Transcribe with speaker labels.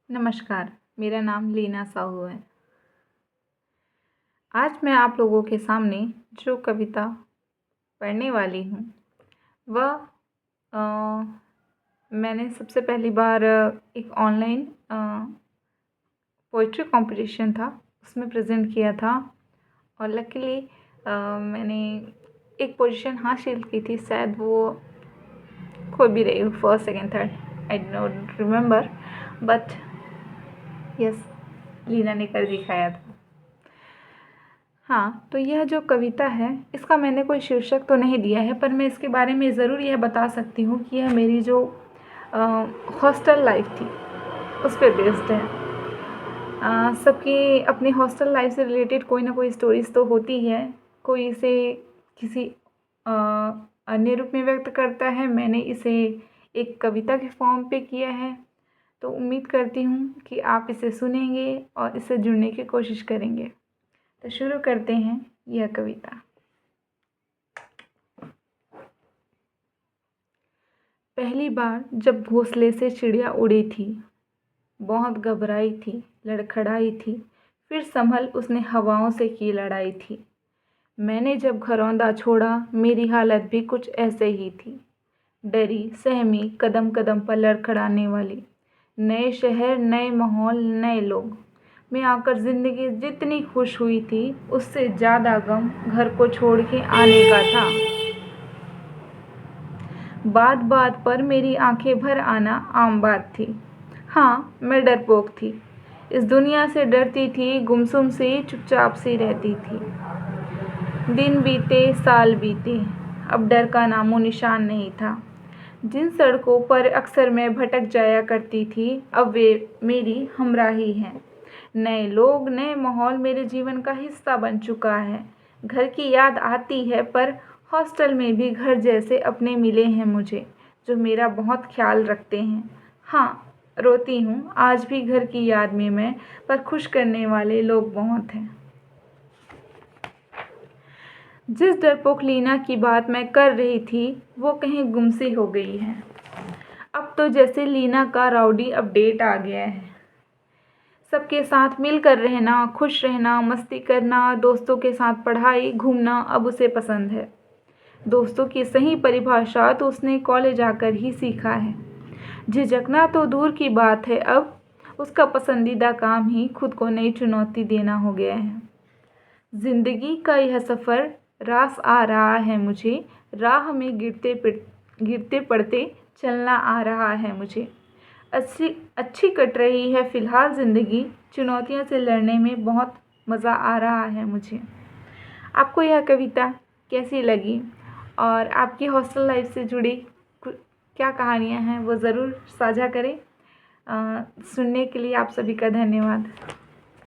Speaker 1: नमस्कार, मेरा नाम लीना साहू है। आज मैं आप लोगों के सामने जो कविता पढ़ने वाली हूँ वह मैंने सबसे पहली बार एक ऑनलाइन पोइट्री कंपटीशन था, उसमें प्रेजेंट किया था और लकीली मैंने एक पोजीशन हासिल की थी। शायद वो कोई भी रही हो, first second third, I don't remember, but yes, Leena ने कर दिखाया था। हाँ, तो यह जो कविता है इसका मैंने कोई शीर्षक तो नहीं दिया है, पर मैं इसके बारे में ज़रूर यह बता सकती हूँ कि यह मेरी जो हॉस्टल लाइफ थी उस पर बेस्ड है। सबकी अपनी हॉस्टल लाइफ से रिलेटेड कोई ना कोई स्टोरीज़ तो होती है। कोई इसे किसी अन्य रूप में व्यक्त करता है, मैंने इसे एक कविता के फॉर्म पे किया है। तो उम्मीद करती हूँ कि आप इसे सुनेंगे और इससे जुड़ने की कोशिश करेंगे। तो शुरू करते हैं यह कविता। पहली बार जब घोंसले से चिड़िया उड़ी थी, बहुत घबराई थी, लड़खड़ाई थी, फिर संभल उसने हवाओं से की लड़ाई थी। मैंने जब घरौंदा छोड़ा, मेरी हालत भी कुछ ऐसे ही थी, डरी सहमी, कदम कदम पर लड़खड़ाने वाली। नए शहर, नए माहौल, नए लोग में आकर ज़िंदगी जितनी खुश हुई थी, उससे ज़्यादा गम घर को छोड़ के आने का था। बात बात पर मेरी आंखें भर आना आम बात थी। हाँ, मैं डरपोक थी, इस दुनिया से डरती थी, गुमसुम सी चुपचाप सी रहती थी। दिन बीते, साल बीते, अब डर का नामो निशान नहीं था। जिन सड़कों पर अक्सर मैं भटक जाया करती थी, अब वे मेरी हमराही हैं। नए लोग, नए माहौल मेरे जीवन का हिस्सा बन चुका है। घर की याद आती है, पर हॉस्टल में भी घर जैसे अपने मिले हैं मुझे, जो मेरा बहुत ख्याल रखते हैं। हाँ, रोती हूँ आज भी घर की याद में मैं, पर खुश करने वाले लोग बहुत हैं। जिस डरपोक लीना की बात मैं कर रही थी, वो कहीं गुमसी हो गई है। अब तो जैसे लीना का राउडी अपडेट आ गया है। सबके साथ मिलकर रहना, खुश रहना, मस्ती करना, दोस्तों के साथ पढ़ाई, घूमना अब उसे पसंद है। दोस्तों की सही परिभाषा तो उसने कॉलेज आकर ही सीखा है। झिझकना तो दूर की बात है, अब उसका पसंदीदा काम ही खुद को नई चुनौती देना हो गया है। जिंदगी का यह सफ़र रास आ रहा है मुझे, राह में गिरते पड़ते चलना आ रहा है मुझे। अच्छी कट रही है फ़िलहाल ज़िंदगी, चुनौतियों से लड़ने में बहुत मज़ा आ रहा है मुझे। आपको यह कविता कैसी लगी और आपकी हॉस्टल लाइफ से जुड़ी क्या कहानियाँ हैं वो ज़रूर साझा करें। सुनने के लिए आप सभी का धन्यवाद।